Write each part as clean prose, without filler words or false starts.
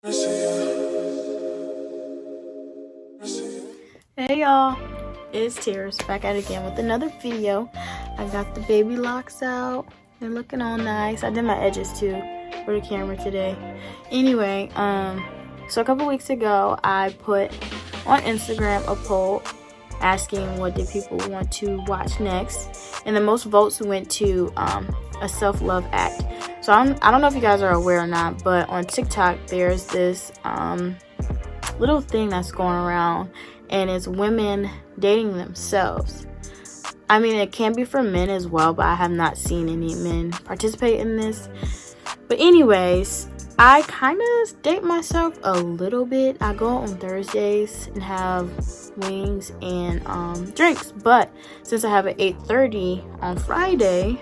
Hey y'all, it's Tears back at it again with another video. I got the baby locks out. They're looking all nice. I did my edges too for the camera today. Anyway, so a couple weeks ago I put on Instagram a poll asking what did people want to watch next, and the most votes went to a self-love act. So I don't know if you guys are aware or not, but on TikTok there's this little thing that's going around, and it's women dating themselves. I mean, it can be for men as well, but I have not seen any men participate in this. But anyways, I kind of date myself a little bit. I go out on Thursdays and have wings and drinks, but since I have an 8:30 on Friday,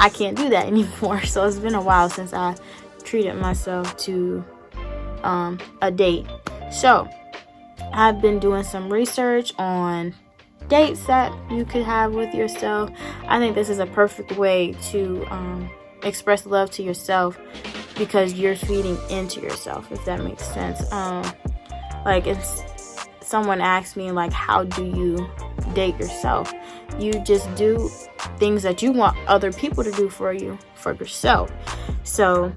I can't do that anymore. So it's been a while since I treated myself to a date. So I've been doing some research on dates that you could have with yourself. I think this is a perfect way to express love to yourself, because you're feeding into yourself, if that makes sense. Like if someone asks me, like, how do you date yourself? You just do things that you want other people to do for you, for yourself. So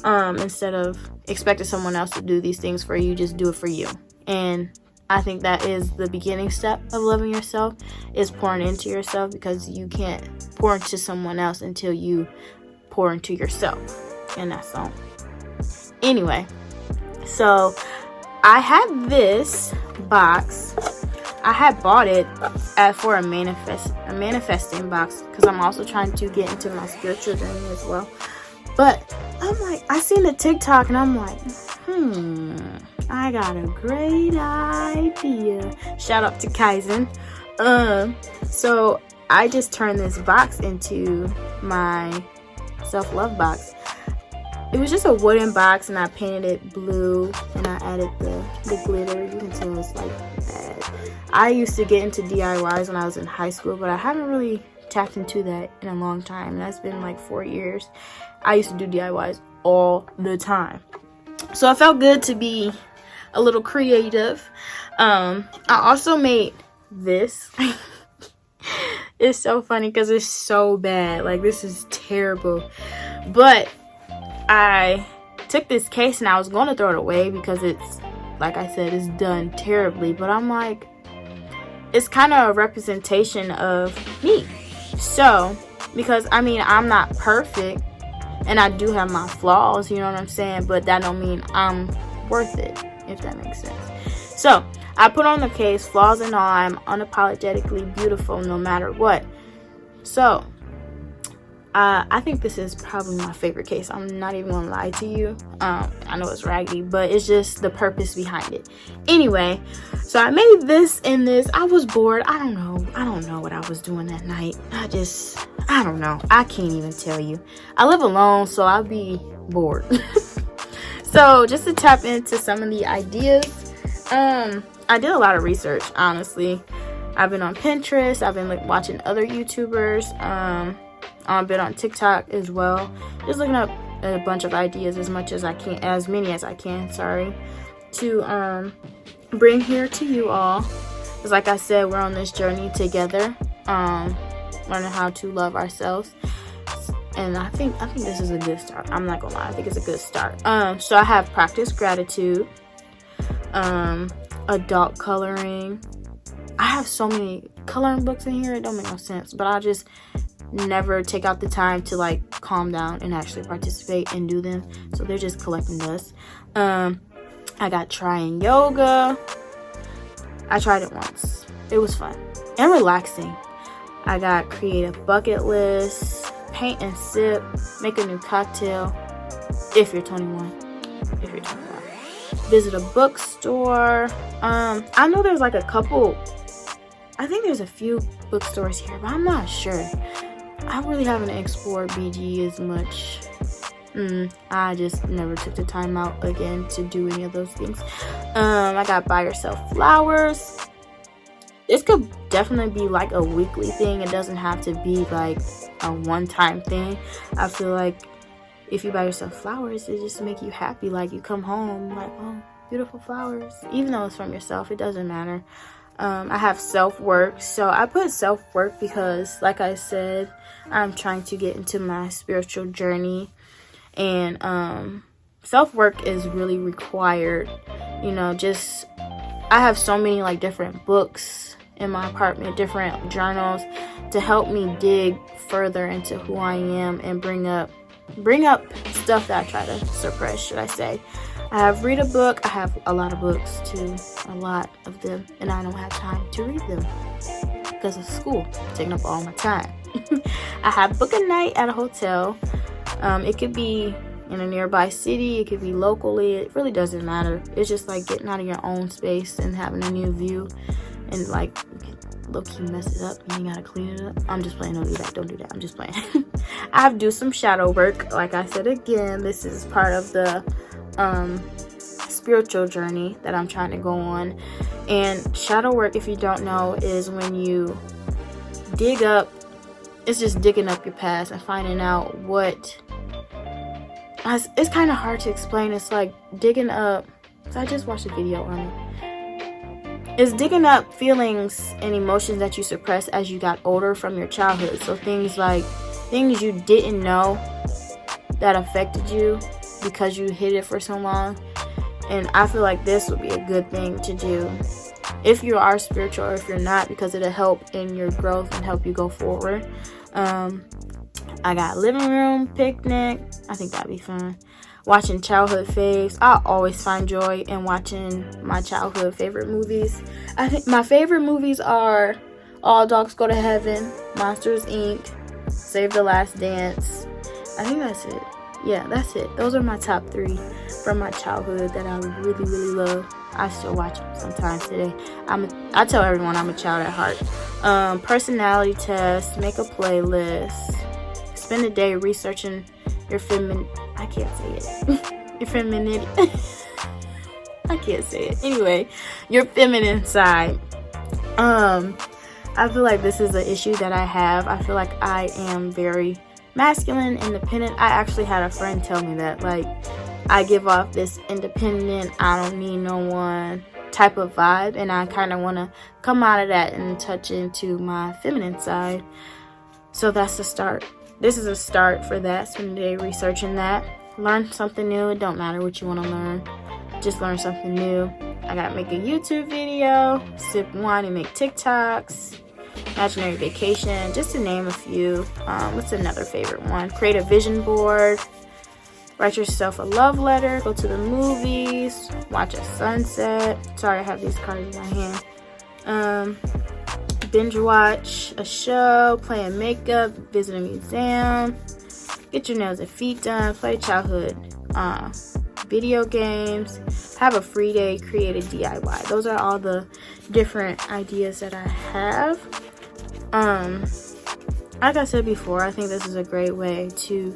instead of expecting someone else to do these things for you, just do it for you. And I think that is the beginning step of loving yourself, is pouring into yourself, because you can't pour into someone else until you pour into yourself. And that's all. Anyway, so I had this box. I had bought it for a manifesting box, because I'm also trying to get into my spiritual journey as well. But I'm like, I seen the TikTok and I'm like, I got a great idea. Shout out to Kaizen. So I just turned this box into my self-love box. It was just a wooden box, and I painted it blue, and I added the glitter. You can tell it's like bad. I used to get into DIYs when I was in high school, but I haven't really tapped into that in a long time. That's been like 4 years. I used to do DIYs all the time. So it felt good to be a little creative. I also made this. It's so funny because it's so bad. Like, this is terrible. But I took this case and I was going to throw it away because it's, like I said, it's done terribly. But I'm like, it's kind of a representation of me. So, because, I mean, I'm not perfect, and I do have my flaws, you know what I'm saying? But that don't mean I'm worth it, if that makes sense. So, I put on the case, flaws and all, I'm unapologetically beautiful no matter what. So, I think this is probably my favorite case. I'm not even gonna lie to you. I know it's raggedy, but it's just the purpose behind it. Anyway, so I made this in this. I was bored. I don't know what I was doing that night. I don't know. I can't even tell you. I live alone, so I'll be bored. So just to tap into some of the ideas, I did a lot of research, honestly. I've been on Pinterest. I've been watching other YouTubers. I've been on TikTok as well, just looking up a bunch of ideas, as many as I can, to bring here to you all. Because like I said, we're on this journey together, learning how to love ourselves. And I think this is a good start. I'm not gonna lie, I think it's a good start. So I have practice gratitude, adult coloring. I have so many coloring books in here, it don't make no sense, but I just never take out the time to like calm down and actually participate and do them. So they're just collecting dust. I got trying yoga. I tried it once. It was fun and relaxing. I got creative bucket list, paint and sip, make a new cocktail if you're 21. Visit a bookstore. I know there's like a couple, I think there's a few bookstores here, but I'm not sure. I really haven't explored BG as much. I just never took the time out again to do any of those things. I got buy yourself flowers. This could definitely be like a weekly thing. It doesn't have to be like a one-time thing. I feel like if you buy yourself flowers, it just make you happy. Like, you come home like, oh, beautiful flowers. Even though it's from yourself, it doesn't matter. I have self-work. So I put self-work because, like I said, I'm trying to get into my spiritual journey. And self-work is really required. You know, just, I have so many like different books in my apartment, different journals to help me dig further into who I am and bring up stuff that I try to suppress, should I say. I have read a book. I have a lot of books too, a lot of them, and I don't have time to read them because of school taking up all my time. I have book a night at a hotel. It could be in a nearby city, it could be locally, it really doesn't matter. It's just like getting out of your own space and having a new view, and like low-key mess it up and you gotta clean it up. I'm just playing. Don't do that. I'm just playing. I have to do some shadow work. Like I said again, this is part of the spiritual journey that I'm trying to go on. And shadow work, if you don't know, is when you dig up, it's just digging up your past and finding out what, it's kind of hard to explain. It's like digging up, so I just watched a video on it. It's digging up feelings and emotions that you suppressed as you got older from your childhood. So things you didn't know that affected you because you hid it for so long. And I feel like this would be a good thing to do if you are spiritual, or if you're not, because it'll help in your growth and help you go forward. I got living room picnic. I think that'd be fun. Watching childhood faves. I always find joy in watching my childhood favorite movies. I think my favorite movies are All Dogs Go to Heaven, Monsters Inc., Save the Last Dance. I think that's it. Yeah, that's it. Those are my top 3 from my childhood that I really, really love. I still watch them sometimes today. I tell everyone I'm a child at heart. Personality test, make a playlist, spend a day researching your I can't say it. Your femininity. I can't say it. Anyway, your feminine side. I feel like this is an issue that I have. I feel like I am very masculine, independent. I actually had a friend tell me that, like, I give off this independent, I don't need no one type of vibe, and I kind of want to come out of that and touch into my feminine side. So that's the start. This is a start for that. Spend a day researching that. Learn something new. It don't matter what you want to learn. Just learn something new. I gotta make a YouTube video, sip wine and make TikToks, imaginary vacation, just to name a few. What's another favorite one? Create a vision board. Write yourself a love letter. Go to the movies. Watch a sunset. Sorry, I have these cards in my hand. Binge watch a show, playing makeup, visit a museum, get your nails and feet done, play childhood video games, have a free day, create a DIY. Those are all the different ideas that I have. Like I said before, I think this is a great way to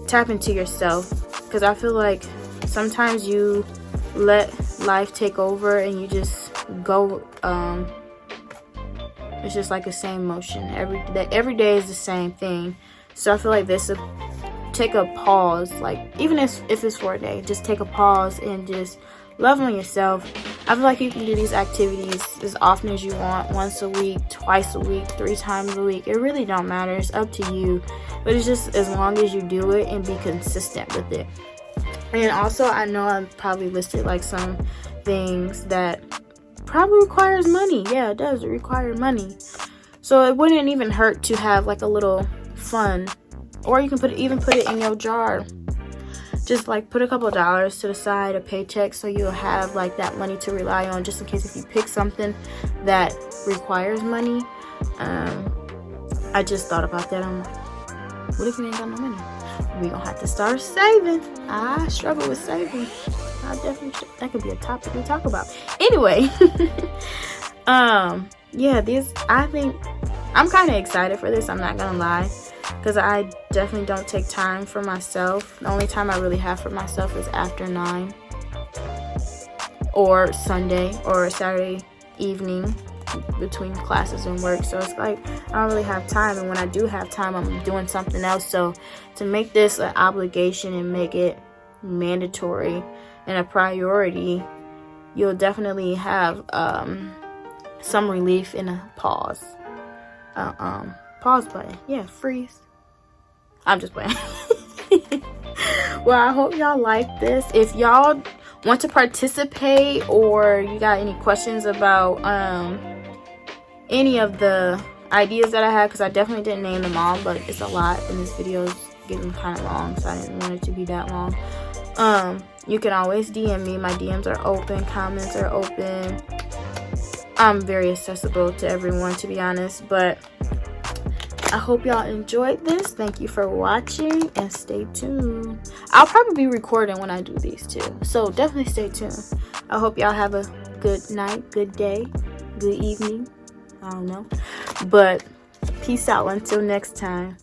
tap into yourself, because I feel like sometimes you let life take over and you just go it's just like the same motion every day is the same thing. So I feel like this, take a pause, like even if it's for a day, just take a pause and just love on yourself. I feel like you can do these activities as often as you want, once a week, twice a week, 3 times a week. It really don't matter. It's up to you, but it's just as long as you do it and be consistent with it. And also, I know I probably listed like some things that probably requires money. Yeah, it does. It requires money. So it wouldn't even hurt to have like a little fun, or you can put it in your jar. Just like put a couple of dollars to the side, a paycheck, so you'll have like that money to rely on, just in case if you pick something that requires money. I just thought about that. I'm like, what if you ain't got no money? We gonna have to start saving. I struggle with saving. I definitely that could be a topic we talk about. Anyway, yeah, I think I'm kind of excited for this. I'm not gonna lie, because I definitely don't take time for myself. The only time I really have for myself is after 9, or Sunday, or Saturday evening. between classes and work, so it's like I don't really have time, and when I do have time, I'm doing something else. So to make this an obligation and make it mandatory and a priority, you'll definitely have some relief in a pause button. Yeah, freeze. I'm just playing. Well, I hope y'all like this. If y'all want to participate, or you got any questions about any of the ideas that I had, because I definitely didn't name them all, but it's a lot, and this video is getting kind of long, so I didn't want it to be that long. You can always DM me. My DMs are open, comments are open. I'm very accessible to everyone, to be honest. But I hope y'all enjoyed this. Thank you for watching, and stay tuned. I'll probably be recording when I do these too, so definitely stay tuned. I hope y'all have a good night, good day, good evening. I don't know, but peace out until next time.